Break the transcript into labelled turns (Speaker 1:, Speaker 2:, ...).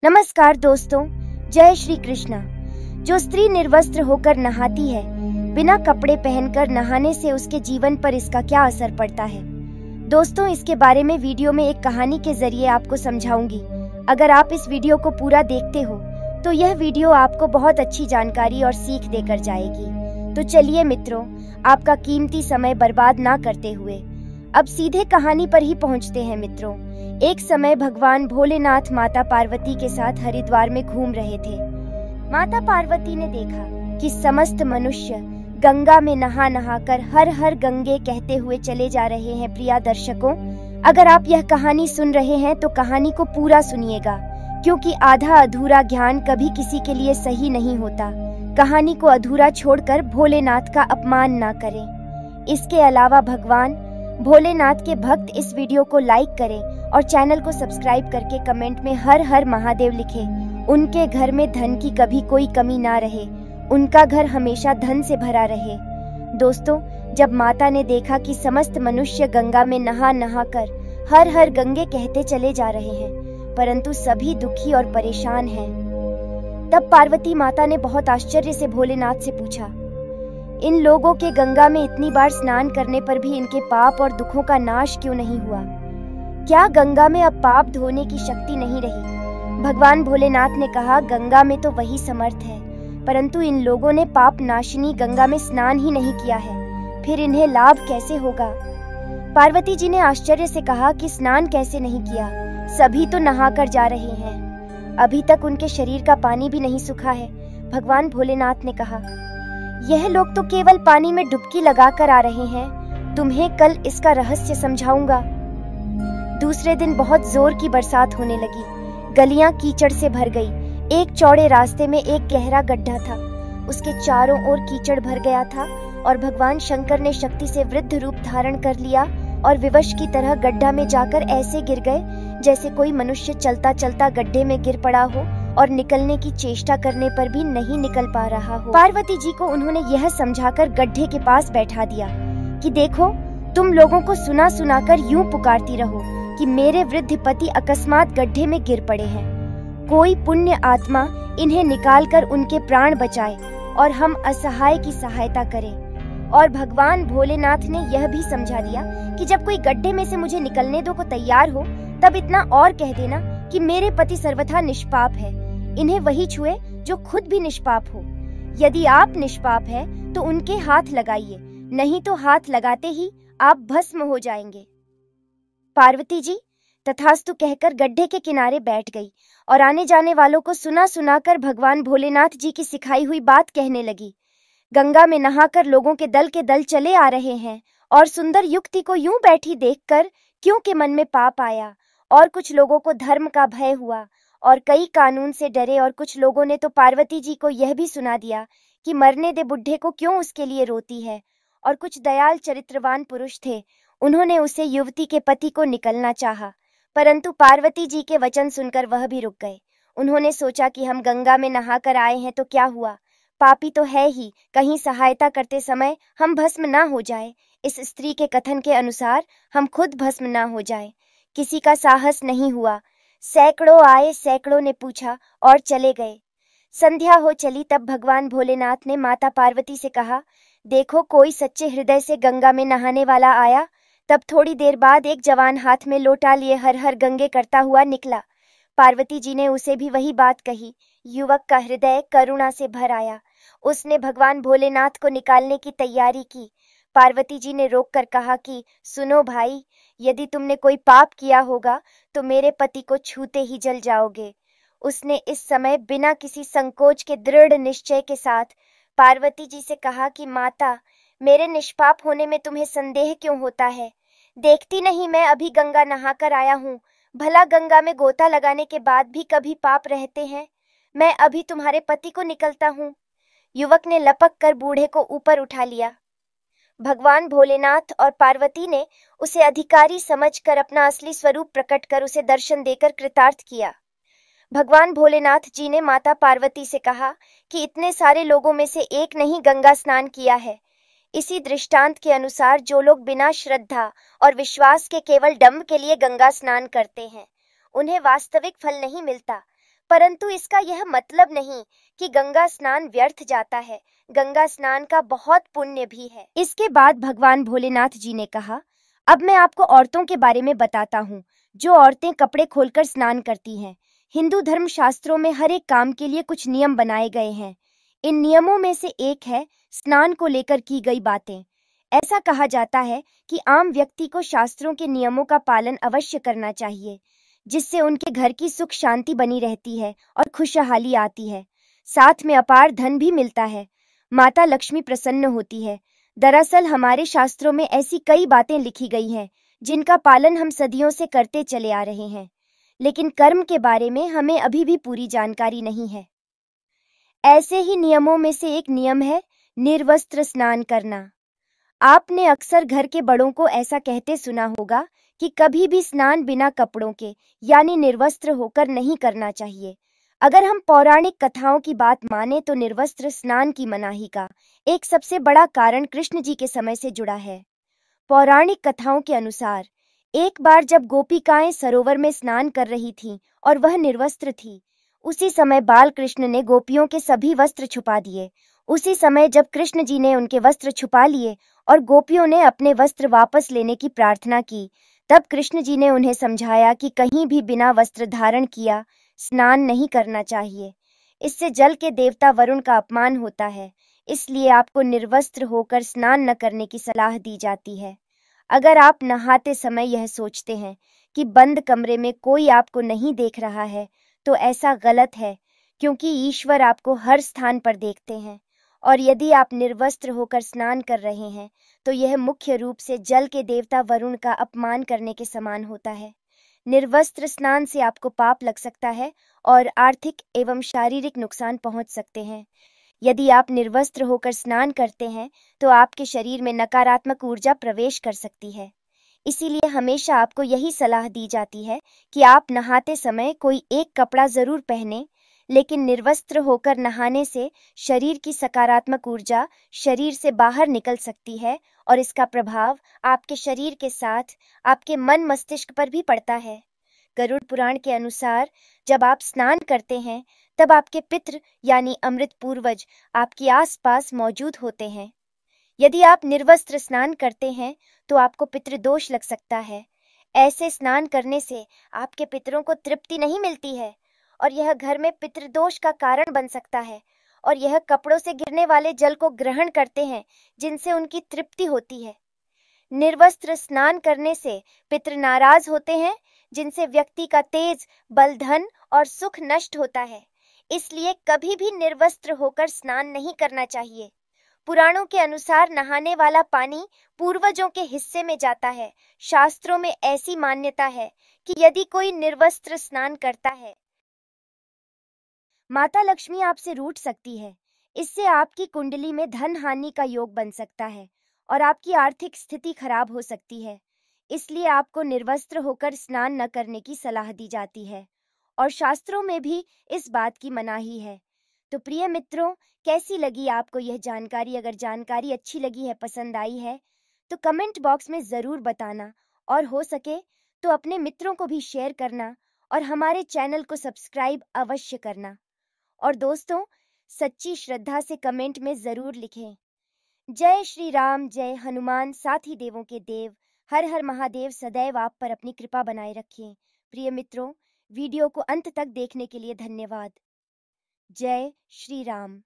Speaker 1: नमस्कार दोस्तों, जय श्री कृष्णा। जो स्त्री निर्वस्त्र होकर नहाती है, बिना कपड़े पहनकर नहाने से उसके जीवन पर इसका क्या असर पड़ता है। दोस्तों, इसके बारे में वीडियो में एक कहानी के जरिए आपको समझाऊंगी। अगर आप इस वीडियो को पूरा देखते हो तो यह वीडियो आपको बहुत अच्छी जानकारी और सीख देकर जाएगी। तो चलिए मित्रों, आपका कीमती समय बर्बाद ना करते हुए अब सीधे कहानी पर ही पहुंचते हैं। मित्रों, एक समय भगवान भोलेनाथ माता पार्वती के साथ हरिद्वार में घूम रहे थे। माता पार्वती ने देखा कि समस्त मनुष्य गंगा में नहा नहा कर हर हर गंगे कहते हुए चले जा रहे हैं। प्रिय दर्शकों, अगर आप यह कहानी सुन रहे हैं तो कहानी को पूरा सुनिएगा, क्योंकि आधा अधूरा ज्ञान कभी किसी के लिए सही नहीं होता। कहानी को अधूरा छोड़कर भोलेनाथ का अपमान ना करें। इसके अलावा भगवान भोलेनाथ के भक्त इस वीडियो को लाइक करें और चैनल को सब्सक्राइब करके कमेंट में हर हर महादेव लिखें। उनके घर में धन की कभी कोई कमी ना रहे, उनका घर हमेशा धन से भरा रहे। दोस्तों, जब माता ने देखा कि समस्त मनुष्य गंगा में नहा नहा कर हर हर गंगे कहते चले जा रहे हैं, परंतु सभी दुखी और परेशान हैं, तब पार्वती माता ने बहुत आश्चर्य से भोलेनाथ से पूछा, इन लोगों के गंगा में इतनी बार स्नान करने पर भी इनके पाप और दुखों का नाश क्यों नहीं हुआ? क्या गंगा में अब पाप धोने की शक्ति नहीं रही? भगवान भोलेनाथ ने कहा, गंगा में तो वही समर्थ है, परंतु इन लोगों ने पाप नाशिनी गंगा में स्नान ही नहीं किया है, फिर इन्हें लाभ कैसे होगा? पार्वती जी ने आश्चर्य से कहा कि स्नान कैसे नहीं किया? सभी तो नहा कर जा रहे हैं, अभी तक उनके शरीर का पानी भी नहीं सूखा है। भगवान भोलेनाथ ने कहा, यह लोग तो केवल पानी में डुबकी लगा कर आ रहे हैं, तुम्हें कल इसका रहस्य समझाऊंगा। दूसरे दिन बहुत जोर की बरसात होने लगी, गलियां कीचड़ से भर गई। एक चौड़े रास्ते में एक गहरा गड्ढा था, उसके चारों ओर कीचड़ भर गया था और भगवान शंकर ने शक्ति से वृद्ध रूप धारण कर लिया और विवश की तरह गड्ढा में जाकर ऐसे गिर गए जैसे कोई मनुष्य चलता चलता गड्ढे में गिर पड़ा हो और निकलने की चेष्टा करने पर भी नहीं निकल पा रहा हो। पार्वती जी को उन्होंने यह समझाकर गड्ढे के पास बैठा दिया कि देखो, तुम लोगों को सुना सुना कर यूं पुकारती रहो कि मेरे वृद्ध पति अकस्मात गड्ढे में गिर पड़े हैं। कोई पुण्य आत्मा इन्हें निकालकर उनके प्राण बचाए और हम असहाय की सहायता करें। और भगवान भोलेनाथ ने यह भी समझा दिया कि जब कोई गड्ढे में से मुझे निकलने दो को तैयार हो, तब इतना और कह देना कि मेरे पति सर्वथा निष्पाप है, इन्हें वही छुए जो खुद भी निष्पाप हो। यदि आप निष्पाप हैं तो उनके हाथ लगाइए, नहीं तो हाथ लगाते ही आप भस्म हो जाएंगे। पार्वती जी तथास्तु कहकर गड्ढे के किनारे बैठ गई और आने जाने वालों को सुना सुनाकर भगवान भोलेनाथ जी की सिखाई हुई बात कहने लगी। गंगा में नहाकर लोगों के दल चले आ रहे हैं और सुंदर युक्ति को यूं बैठी देखकर क्योंकि मन में पाप आया और कुछ लोगों को धर्म का भय हुआ और कई कानून से डरे, और कुछ लोगों ने तो पार्वती जी को यह भी सुना दिया कि मरने दे बुढ़े को, क्यों उसके लिए रोती है। और कुछ दयाल चरित्रवान पुरुष थे, उन्होंने उसे युवती के पति को निकलना चाहा, परंतु पार्वती जी के वचन सुनकर वह भी रुक गए। उन्होंने सोचा कि हम गंगा में नहा कर आए हैं तो क्या हुआ, पापी तो है ही, कहीं सहायता करते समय हम भस्म ना हो जाए। इस स्त्री के कथन के अनुसार हम खुद भस्म ना हो जाए। किसी का साहस नहीं हुआ, सैकड़ों आए, सैकड़ों ने पूछा और चले गए। संध्या हो चली, तब भगवान भोलेनाथ ने माता पार्वती से कहा, देखो, कोई सच्चे हृदय से गंगा में नहाने वाला आया। तब थोड़ी देर बाद एक जवान हाथ में लोटा लिए हर हर गंगे करता हुआ निकला। पार्वती जी ने उसे भी वही बात कही। युवक का हृदय करुणा से भर आया, उसने भगवान भोलेनाथ को निकालने की तैयारी की। पार्वती जी ने रोककर कहा कि सुनो भाई, यदि तुमने कोई पाप किया होगा तो मेरे पति को छूते ही जल जाओगे। उसने इस समय बिना किसी संकोच के दृढ़ निश्चय के साथ पार्वती जी से कहा कि माता, मेरे निष्पाप होने में तुम्हें संदेह क्यों होता है? देखती नहीं मैं अभी गंगा नहाकर आया हूँ, भला गंगा में गोता लगाने के बाद भी कभी पाप रहते हैं? मैं अभी तुम्हारे पति को निकलता हूँ। युवक ने लपक कर बूढ़े को ऊपर उठा लिया। भगवान भोलेनाथ और पार्वती ने उसे अधिकारी समझकर अपना असली स्वरूप प्रकट कर उसे दर्शन देकर कृतार्थ किया। भगवान भोलेनाथ जी ने माता पार्वती से कहा कि इतने सारे लोगों में से एक नहीं गंगा स्नान किया है। इसी दृष्टांत के अनुसार जो लोग बिना श्रद्धा और विश्वास के केवल डंभ के लिए गंगा स्नान करते हैं, उन्हें वास्तविक फल नहीं मिलता, परंतु इसका यह मतलब नहीं कि गंगा स्नान व्यर्थ जाता है। गंगा स्नान का बहुत पुण्य भी है। इसके बाद भगवान भोलेनाथ जी ने कहा, अब मैं आपको औरतों के बारे में बताता हूँ, जो औरतें कपड़े खोलकर स्नान करती हैं। हिंदू धर्म शास्त्रों में हर एक काम के लिए कुछ नियम बनाए गए हैं। इन नियमों में से एक है स्नान को लेकर की गई बातें। ऐसा कहा जाता है कि आम व्यक्ति को शास्त्रों के नियमों का पालन अवश्य करना चाहिए, जिससे उनके घर की सुख शांति बनी रहती है और खुशहाली आती है। साथ में अपार धन भी मिलता है। माता लक्ष्मी प्रसन्न होती है। दरअसल हमारे शास्त्रों में ऐसी कई बातें लिखी गई हैं जिनका पालन हम सदियों से करते चले आ रहे हैं, लेकिन कर्म के बारे में हमें अभी भी पूरी जानकारी नहीं है। ऐसे ही नियमों में से एक नियम है निर्वस्त्र स्नान करना। आपने अक्सर घर के बड़ों को ऐसा कहते सुना होगा कि कभी भी स्नान बिना कपड़ों के यानी निर्वस्त्र होकर नहीं करना चाहिए। अगर हम पौराणिक कथाओं की बात माने तो निर्वस्त्र स्नान की मनाही का एक सबसे बड़ा कारण कृष्ण जी के समय से जुड़ा है। पौराणिक कथाओं के अनुसार एक बार जब गोपिकाएं सरोवर में स्नान कर रही थीं और वह निर्वस्त्र थी, उसी समय बाल कृष्ण ने गोपियों के सभी वस्त्र छुपा दिए। उसी समय जब कृष्ण जी ने उनके वस्त्र छुपा लिए और गोपियों ने अपने वस्त्र वापस लेने की प्रार्थना की, तब कृष्ण जी ने उन्हें समझाया कि कहीं भी बिना वस्त्र धारण किया स्नान नहीं करना चाहिए। इससे जल के देवता वरुण का अपमान होता है, इसलिए आपको निर्वस्त्र होकर स्नान न करने की सलाह दी जाती है। अगर आप नहाते समय यह सोचते हैं कि बंद कमरे में कोई आपको नहीं देख रहा है, तो ऐसा गलत है, क्योंकि ईश्वर आपको हर स्थान पर देखते हैं। और यदि आप निर्वस्त्र होकर स्नान कर रहे हैं, तो यह मुख्य रूप से जल के देवता वरुण का अपमान करने के समान होता है। निर्वस्त्र स्नान से आपको पाप लग सकता है और आर्थिक एवं शारीरिक नुकसान पहुंच सकते हैं। यदि आप निर्वस्त्र होकर स्नान करते हैं, तो आपके शरीर में नकारात्मक ऊर्जा प्रवेश कर सकती है। इसीलिए हमेशा आपको यही सलाह दी जाती है कि आप नहाते समय कोई एक कपड़ा जरूर पहने, लेकिन निर्वस्त्र होकर नहाने से शरीर की सकारात्मक ऊर्जा शरीर से बाहर निकल सकती है और इसका प्रभाव आपके शरीर के साथ आपके मन मस्तिष्क पर भी पड़ता है। गरुड़ पुराण के अनुसार जब आप स्नान करते हैं, तब आपके पितृ यानी अमृत पूर्वज आपके आसपास मौजूद होते हैं। यदि आप निर्वस्त्र स्नान करते हैं, तो आपको पितृदोष लग सकता है। ऐसे स्नान करने से आपके पितरों को तृप्ति नहीं मिलती है और यह घर में पितृदोष का कारण बन सकता है। और यह कपड़ों से गिरने वाले जल को ग्रहण करते हैं, जिनसे उनकी तृप्ति होती है। निर्वस्त्र स्नान करने से पितृ नाराज होते हैं, जिनसे व्यक्ति का तेज, बल, धन और सुख नष्ट होता है। इसलिए कभी भी निर्वस्त्र होकर स्नान नहीं करना चाहिए। पुराणों के अनुसार नहाने वाला पानी पूर्वजों के हिस्से में जाता है। शास्त्रों में ऐसी मान्यता है कि यदि कोई निर्वस्त्र स्नान करता है, माता लक्ष्मी आपसे रूठ सकती है। इससे आपकी कुंडली में धन हानि का योग बन सकता है और आपकी आर्थिक स्थिति खराब हो सकती है। इसलिए आपको निर्वस्त्र होकर स्नान न करने की सलाह दी जाती है और शास्त्रों में भी इस बात की मनाही है। तो प्रिय मित्रों, कैसी लगी आपको यह जानकारी? अगर जानकारी अच्छी लगी है, पसंद आई है, तो कमेंट बॉक्स में ज़रूर बताना और हो सके तो अपने मित्रों को भी शेयर करना और हमारे चैनल को सब्सक्राइब अवश्य करना। और दोस्तों, सच्ची श्रद्धा से कमेंट में ज़रूर लिखें, जय श्री राम, जय हनुमान, साथी देवों के देव, हर हर महादेव। सदैव आप पर अपनी कृपा बनाए रखें। प्रिय मित्रों, वीडियो को अंत तक देखने के लिए धन्यवाद। जय श्री राम।